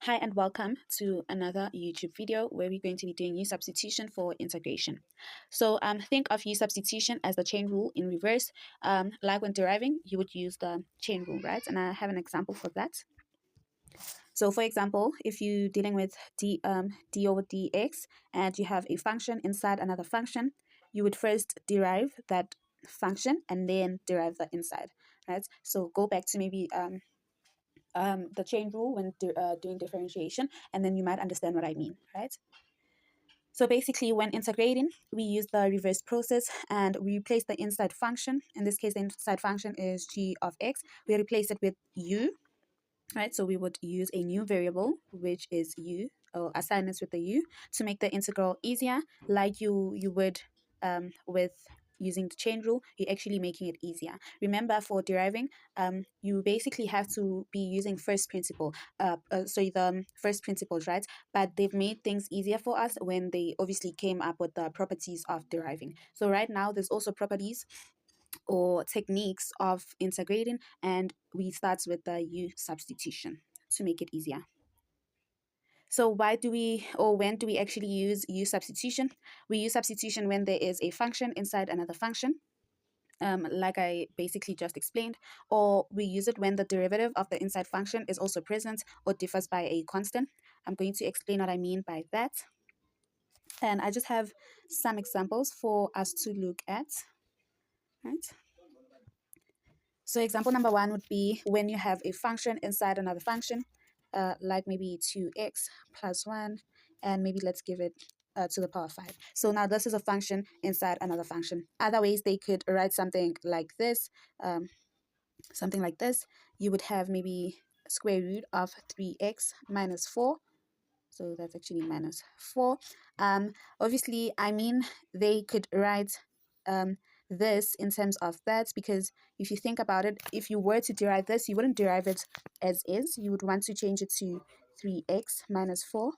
Hi and welcome to another YouTube video where we're going to be doing U-substitution for integration. So think of U-substitution as the chain rule in reverse. Like when deriving, you would use the chain rule, right? And I have an example for that. So for example, if you're dealing with d over dx and you have a function inside another function, you would first derive that function and then derive the inside, right? So go back to maybe the chain rule when doing differentiation, and then you might understand what I mean, right? So basically, when integrating, we use the reverse process and we replace the inside function. In this case, the inside function is g of x. We replace it with u, right? So we would use a new variable, which is u, or assign it with the u to make the integral easier, like you would with using the chain rule. You're actually making it easier. Remember, for deriving, you basically have to be using first principle, the first principles, right? But they've made things easier for us when they obviously came up with the properties of deriving. So right now, there's also properties or techniques of integrating, and we start with the U substitution to make it easier. So why do we, or when do we actually use U substitution? We use substitution when there is a function inside another function, like I basically just explained, or we use it when the derivative of the inside function is also present or differs by a constant. I'm going to explain what I mean by that. And I just have some examples for us to look at, right? So example number one would be when you have a function inside another function, like maybe 2x plus 1, and maybe let's give it to the power 5. So now this is a function inside another function. Other ways they could write something like this, You would have maybe square root of 3x minus 4. So that's actually minus 4. Obviously, I mean, they could write this in terms of that, because if you think about it, if you were to derive this, you wouldn't derive it as is. You would want to change it to 3x minus 4,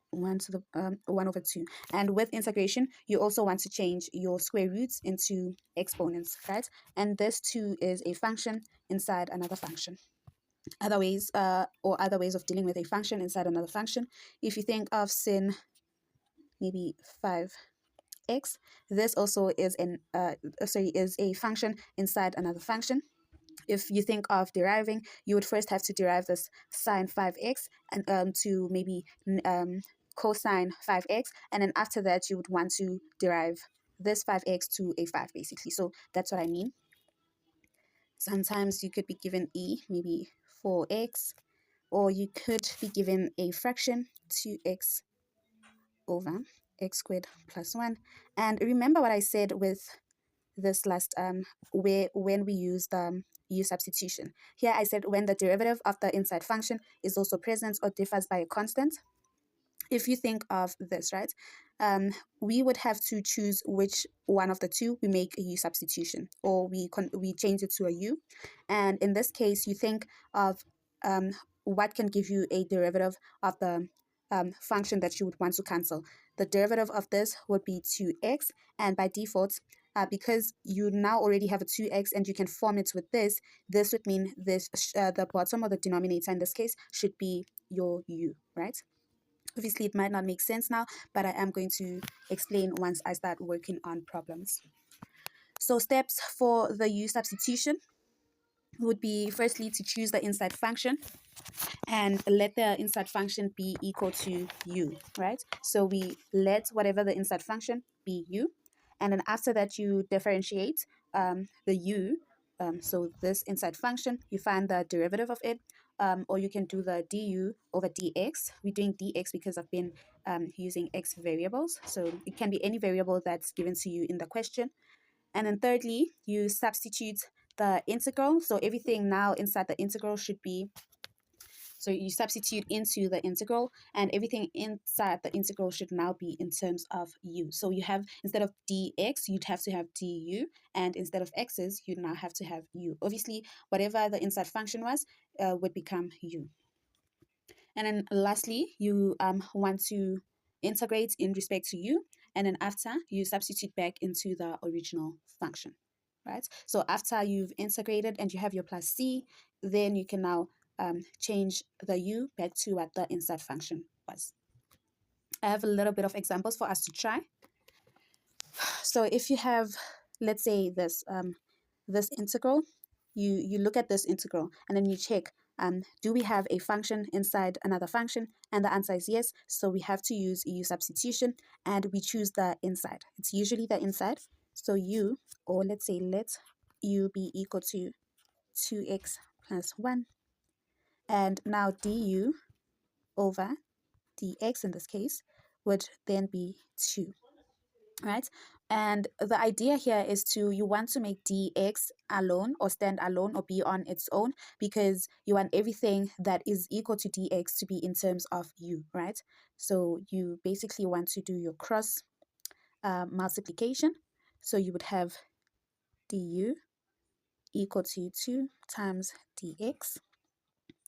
1 to the 1 over 2. And with integration, you also want to change your square roots into exponents, right? And this too is a function inside another function. Other ways of dealing with a function inside another function, if you think of sin maybe 5x, this also is is a function inside another function. If you think of deriving, you would first have to derive this sine 5x and to maybe cosine 5x, and then after that you would want to derive this 5x to a 5 basically. So that's what I mean. Sometimes you could be given maybe 4x, or you could be given a fraction 2x over x squared plus 1. And remember what I said with this last when we used U substitution. Here I said when the derivative of the inside function is also present or differs by a constant. If you think of this, right, we would have to choose which one of the two we make a U substitution, or we change it to a U. And in this case, you think of what can give you a derivative of the function that you would want to cancel. The derivative of this would be 2x, and by default, because you now already have a 2x and you can form it with this would mean this the bottom or the denominator in this case should be your U, right? Obviously, it might not make sense now, but I am going to explain once I start working on problems. So steps for the U substitution would be firstly to choose the inside function and let the inside function be equal to U, right? So we let whatever the inside function be U, and then after that you differentiate the U. So this inside function, you find the derivative of it, or you can do the du over dx. We're doing dx because I've been using x variables, so it can be any variable that's given to you in the question. And then thirdly, you substitute the integral. So everything now inside the integral should be, so you substitute into the integral, and everything inside the integral should now be in terms of u. So you have, instead of dx, you'd have to have du, and instead of x's, you'd now have to have u. Obviously, whatever the inside function was would become u. And then lastly, you want to integrate in respect to u, and then after, you substitute back into the original function, right? So after you've integrated and you have your plus c, then you can now change the u back to what the inside function was. I have a little bit of examples for us to try. So if you have, let's say this this integral, you look at this integral and then you check, do we have a function inside another function? And the answer is yes. So we have to use u substitution and we choose the inside. It's usually the inside. So u, or let's say let u be equal to 2x plus 1. And now du over dx in this case would then be 2. Right? And the idea here is you want to make dx alone or stand alone or be on its own, because you want everything that is equal to dx to be in terms of u, right? So you basically want to do your cross multiplication. So you would have du equal to 2 times dx.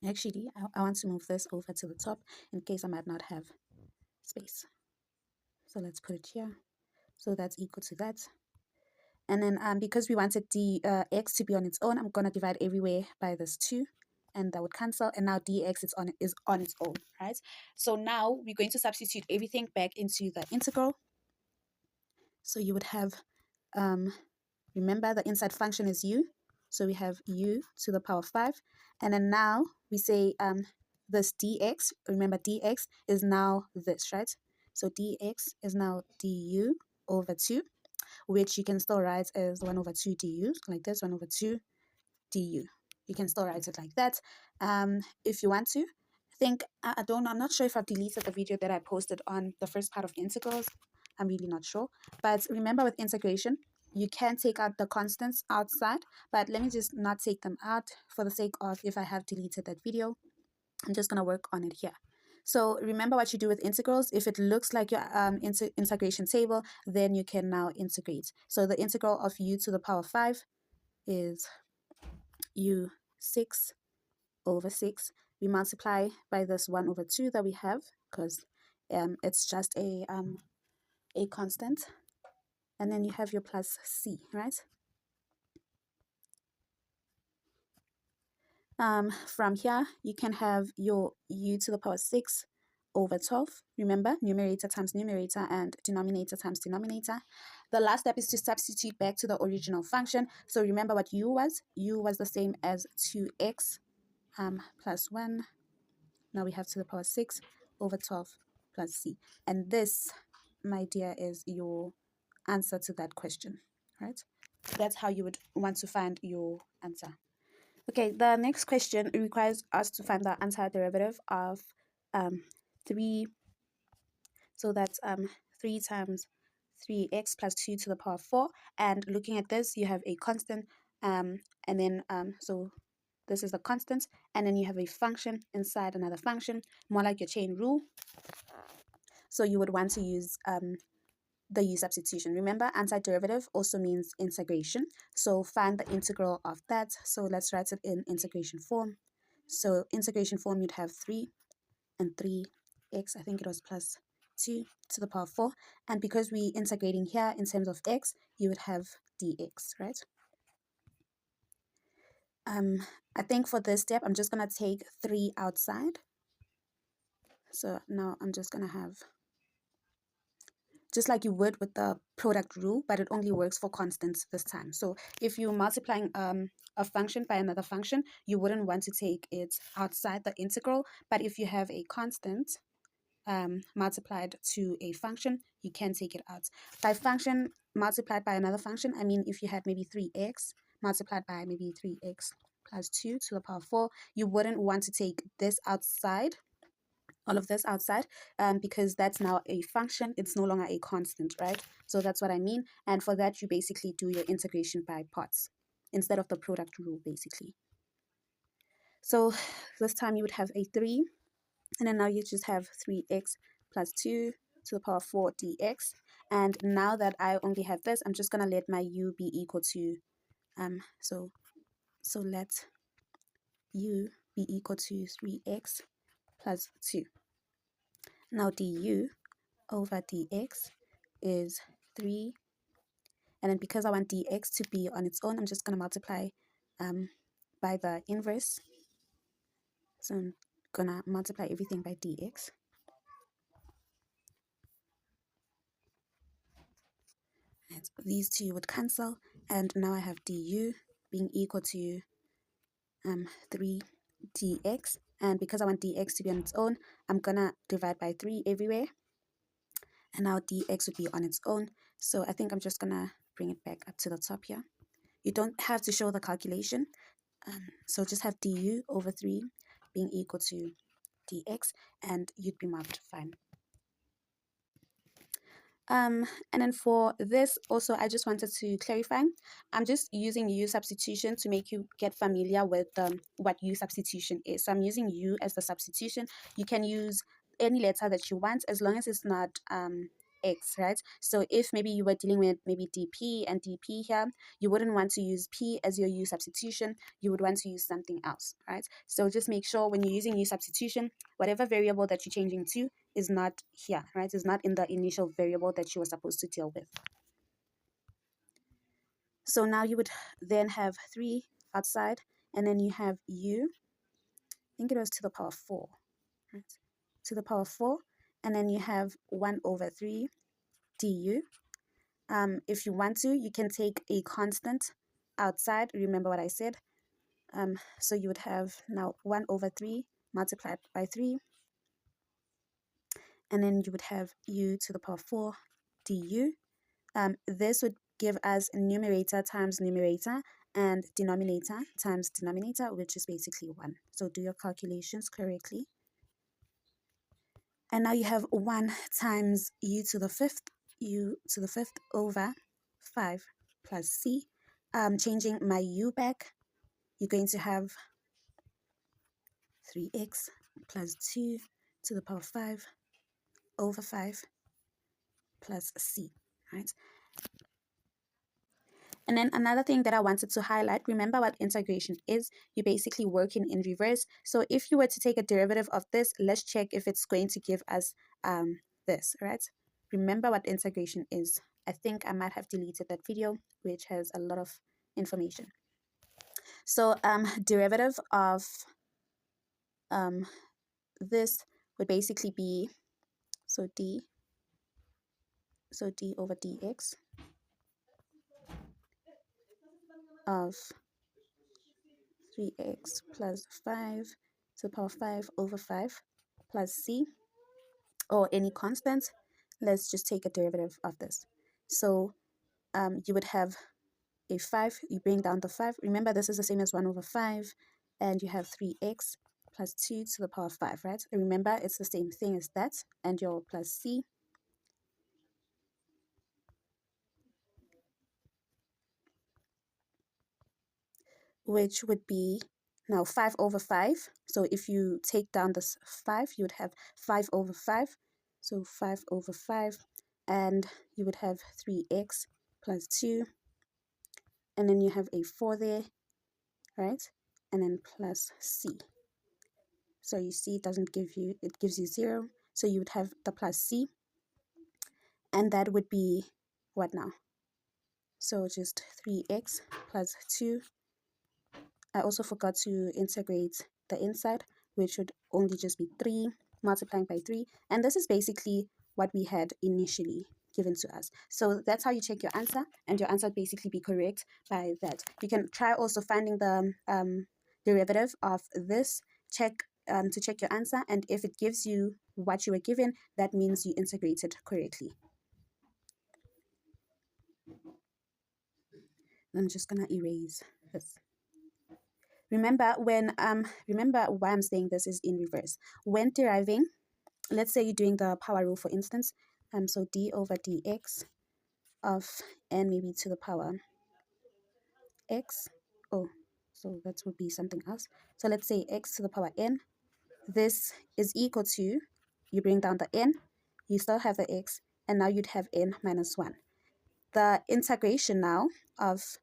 Actually, I want to move this over to the top in case I might not have space. So let's put it here. So that's equal to that. And then because we wanted x to be on its own, I'm going to divide everywhere by this 2. And that would cancel. And now dx is on its own, right? So now we're going to substitute everything back into the integral. So you would have, remember the inside function is u. So we have u to the power 5. And then now we say this dx, remember dx is now this, right? So dx is now du over 2, which you can still write as 1 over 2 du, like this, 1 over 2 du. You can still write it like that if you want to. I'm not sure if I've deleted the video that I posted on the first part of integrals. I'm really not sure. But remember, with integration, you can take out the constants outside, but let me just not take them out for the sake of if I have deleted that video. I'm just going to work on it here. So remember what you do with integrals. If it looks like your integration table, then you can now integrate. So the integral of u to the power 5 is u6 over 6. We multiply by this 1 over 2 that we have, because it's just a constant. And then you have your plus c, right? From here, you can have your u to the power 6 over 12. Remember, numerator times numerator and denominator times denominator. The last step is to substitute back to the original function. So remember what u was. U was the same as 2x plus 1. Now we have to the power 6 over 12 plus c. And this, my dear, is your answer to that question, right? That's how you would want to find your answer. Okay, the next question requires us to find the antiderivative of 3. So that's 3 times 3x plus 2 to the power 4. And looking at this, you have a constant, and then so this is the constant, and then you have a function inside another function, more like your chain rule. So you would want to use the u substitution. Remember, antiderivative also means integration. So find the integral of that. So let's write it in integration form. So integration form, you'd have 3 and 3x, I think it was plus 2 to the power 4. And because we're integrating here in terms of x, you would have dx, right? I think for this step, I'm just going to take 3 outside. So now I'm just going to have, just like you would with the product rule, but it only works for constants this time. So if you're multiplying a function by another function, you wouldn't want to take it outside the integral. But if you have a constant multiplied to a function, you can take it out. By function multiplied by another function, I mean if you had maybe 3x multiplied by maybe 3x plus 2 to the power 4, you wouldn't want to take this outside, all of this outside, because that's now a function. It's no longer a constant, right? So that's what I mean. And for that, you basically do your integration by parts instead of the product rule, basically. So this time you would have a 3, and then now you just have 3x plus 2 to the power 4 dx. And now that I only have this, I'm just going to let my u be equal to, so let u be equal to 3x plus 2. Now du over dx is 3. And then because I want dx to be on its own, I'm just going to multiply by the inverse. So I'm gonna multiply everything by dx. And these two would cancel, and now I have du being equal to 3 dx. And because I want dx to be on its own, I'm gonna divide by 3 everywhere, and now dx would be on its own. So I think I'm just gonna bring it back up to the top here. You don't have to show the calculation, so just have du over 3 being equal to dx, and you'd be marked fine. And then for this also, I just wanted to clarify, I'm just using U-substitution to make you get familiar with what U-substitution is. So I'm using U as the substitution. You can use any letter that you want as long as it's not X, right? So if maybe you were dealing with maybe DP and DP here, you wouldn't want to use P as your U substitution. You would want to use something else, right? So just make sure when you're using U substitution, whatever variable that you're changing to is not here, right? It's not in the initial variable that you were supposed to deal with. So now you would then have 3 outside, and then you have U, I think it was to the power 4, right? To the power 4, and then you have 1 over 3 du. If you want to, you can take a constant outside. Remember what I said. So you would have now 1 over 3 multiplied by 3, and then you would have u to the power 4 du. This would give us numerator times numerator and denominator times denominator, which is basically 1. So do your calculations correctly. And now you have 1 times u to the 5th over 5 plus c. Changing my u back, you're going to have 3x plus 2 to the power 5 over 5 plus c, right? And then another thing that I wanted to highlight, remember what integration is. You're basically working in reverse. So if you were to take a derivative of this, let's check if it's going to give us this, right? Remember what integration is. I think I might have deleted that video, which has a lot of information. So derivative of this would basically be, so d over dx of 3x plus 5 to the power 5 over 5 plus c, or any constant. Let's just take a derivative of this. So you would have a 5, you bring down the 5. Remember, this is the same as 1 over 5, and you have 3x plus 2 to the power 5, right? Remember, it's the same thing as that, and your plus c. Which would be now 5 over 5. So if you take down this 5, you would have 5 over 5. So 5 over 5, and you would have 3x plus 2. And then you have a 4 there, right? And then plus c. So you see it doesn't give you, it gives you 0. So you would have the plus c. And that would be what now? So just 3x plus 2. I also forgot to integrate the inside, which would only just be 3 multiplying by 3. And this is basically what we had initially given to us. So that's how you check your answer, and your answer would basically be correct by that. You can try also finding the derivative of this, to check your answer, and if it gives you what you were given, that means you integrated correctly. I'm just gonna erase this. Remember remember why I'm saying this is in reverse. When deriving, let's say you're doing the power rule, for instance. So d over dx of n maybe to the power x. Oh, so that would be something else. So let's say x to the power n. This is equal to, you bring down the n, you still have the x, and now you'd have n minus 1. The integration now of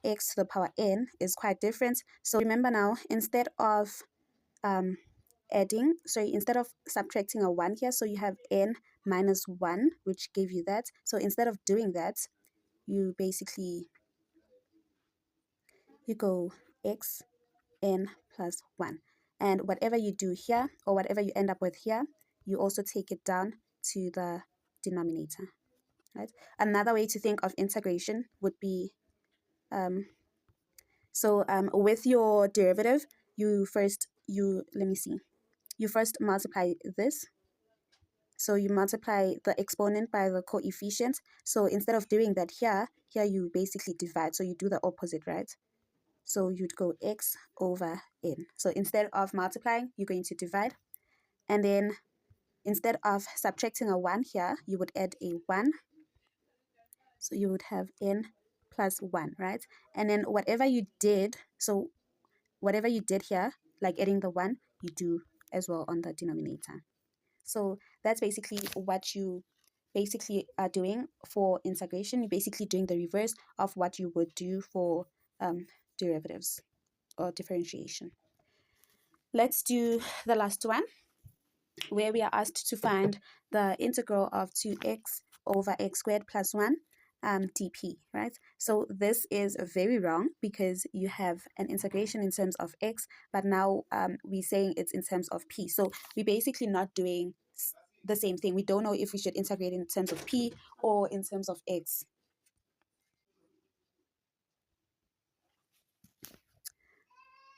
x to the power n is quite different. So remember now, instead of instead of subtracting a 1 here, so you have n minus 1, which gave you that. So instead of doing that, you basically, you go x n plus 1. And whatever you do here, or whatever you end up with here, you also take it down to the denominator, right? Another way to think of integration would be, with your derivative, you first multiply this. So you multiply the exponent by the coefficient. So instead of doing that here you basically divide. So you do the opposite, right? So you'd go x over n. So instead of multiplying, you're going to divide. And then instead of subtracting a 1 here, you would add a 1. So you would have n plus 1, right? And then whatever you did here, like adding the 1, you do as well on the denominator. So that's basically what you basically are doing for integration. You're basically doing the reverse of what you would do for derivatives or differentiation. Let's do the last one, where we are asked to find the integral of 2x over x squared plus 1 dp, right? So this is very wrong because you have an integration in terms of x, but now we're saying it's in terms of p. So we're basically not doing the same thing. We don't know if we should integrate in terms of p or in terms of x.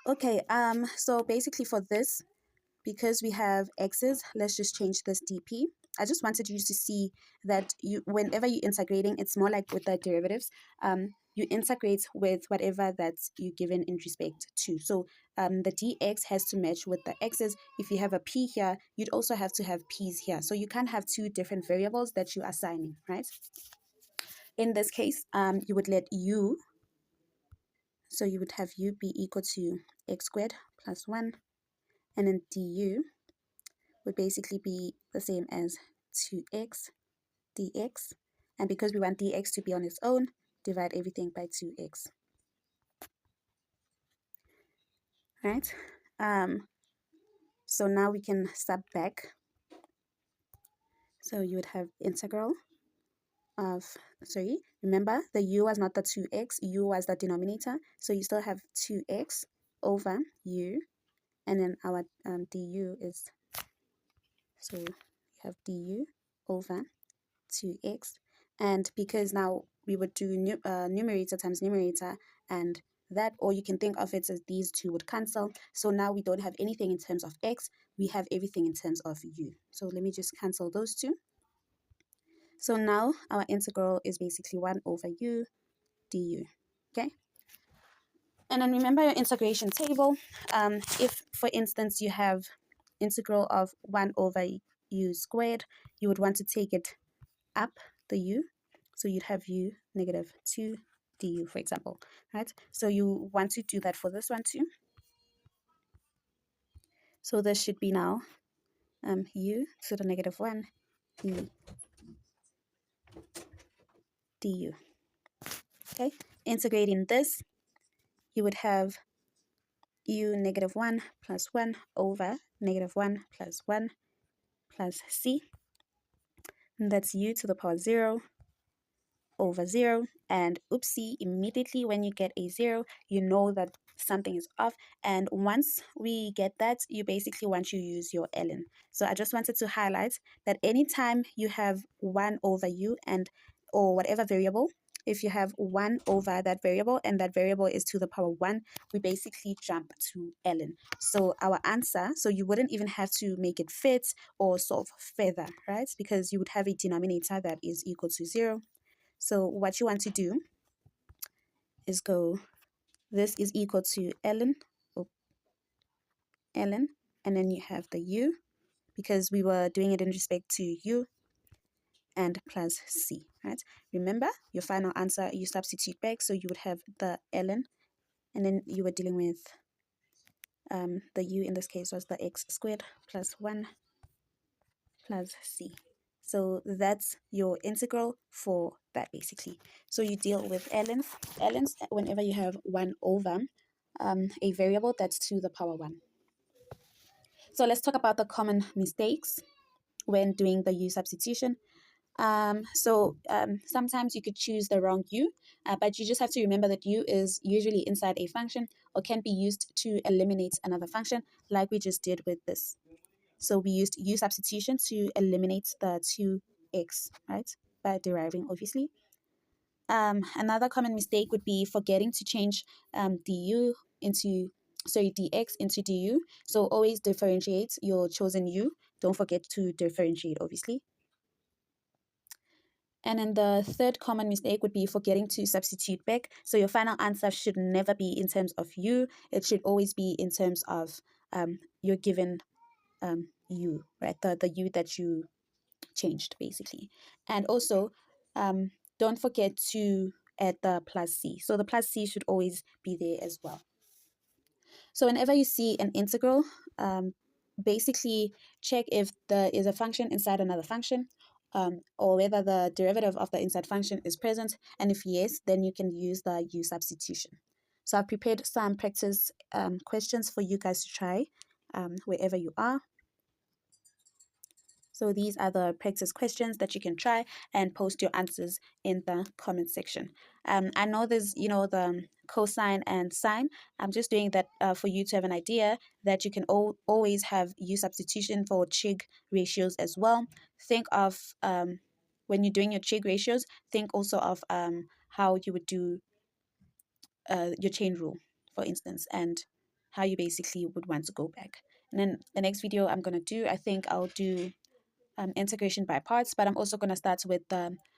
Okay, so basically for this, because we have x's, let's just change this dp. I just wanted you to see that whenever you're integrating, it's more like with the derivatives. You integrate with whatever that's you given in respect to. So the dx has to match with the x's. If you have a p here, you'd also have to have p's here. So you can't have two different variables that you're assigning, right? In this case, you would let u, so you would have u be equal to x squared plus 1, and then du would basically be the same as 2x dx. And because we want dx to be on its own, divide everything by 2x. Right? So now we can sub back. So you would have integral of, remember the u was not the 2x, u was the denominator. So you still have 2x over u, and then our du is, so you have du over 2x. And because now we would do numerator times numerator, and that, or you can think of it as these two would cancel. So now we don't have anything in terms of x, we have everything in terms of u. So let me just cancel those two. So now our integral is basically 1 over u du. Okay. And then remember your integration table. If, for instance, you have integral of 1 over u squared, you would want to take it up the u. So you'd have u negative 2 du, for example, right? So you want to do that for this one too. So this should be now u to the negative 1 e du. Okay, integrating this, you would have u negative 1 plus 1 over negative 1 plus 1 plus c. And that's u to the power 0 over 0. And oopsie, immediately when you get a 0, you know that something is off. And once we get that, you basically want to use your ln. So I just wanted to highlight that anytime you have 1 over u or whatever variable, if you have 1 over that variable and that variable is to the power 1, we basically jump to ln. So our answer, so you wouldn't even have to make it fit or solve further, right? Because you would have a denominator that is equal to 0. So what you want to do is go, this is equal to ln, and then you have the u, because we were doing it in respect to u, and plus c, right? Remember, your final answer, you substitute back, so you would have the ln, and then you were dealing with the u in this case was the x squared plus 1 plus c. So that's your integral for that basically. So you deal with ln's whenever you have 1 over a variable that's to the power 1. So let's talk about the common mistakes when doing the u substitution. Sometimes you could choose the wrong u, but you just have to remember that u is usually inside a function or can be used to eliminate another function, like we just did with this. So we used u substitution to eliminate the 2x, right, by deriving, obviously. Another common mistake would be forgetting to change du into, sorry, dx into du. So always differentiate your chosen u. Don't forget to differentiate, obviously. And then the third common mistake would be forgetting to substitute back. So your final answer should never be in terms of u. It should always be in terms of your given u, right? The u that you changed, basically. And also, don't forget to add the plus c. So the plus c should always be there as well. So whenever you see an integral, basically check if there is a function inside another function, or whether the derivative of the inside function is present. And if yes, then you can use the u substitution. So I've prepared some practice questions for you guys to try wherever you are. So these are the practice questions that you can try and post your answers in the comment section. I know there's, the cosine and sine. I'm just doing that for you to have an idea that you can always have u substitution for trig ratios as well. Think of, when you're doing your trig ratios, think also of how you would do your chain rule, for instance, and how you basically would want to go back. And then the next video I'm going to do, I think I'll do integration by parts, but I'm also going to start with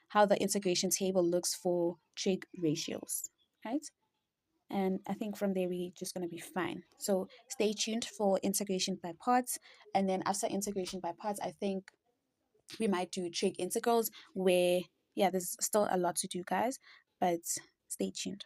how the integration table looks for trig ratios, right? And I think from there we're just going to be fine. So stay tuned for integration by parts. And then after integration by parts, I think we might do trig integrals where, yeah, there's still a lot to do, guys, but stay tuned.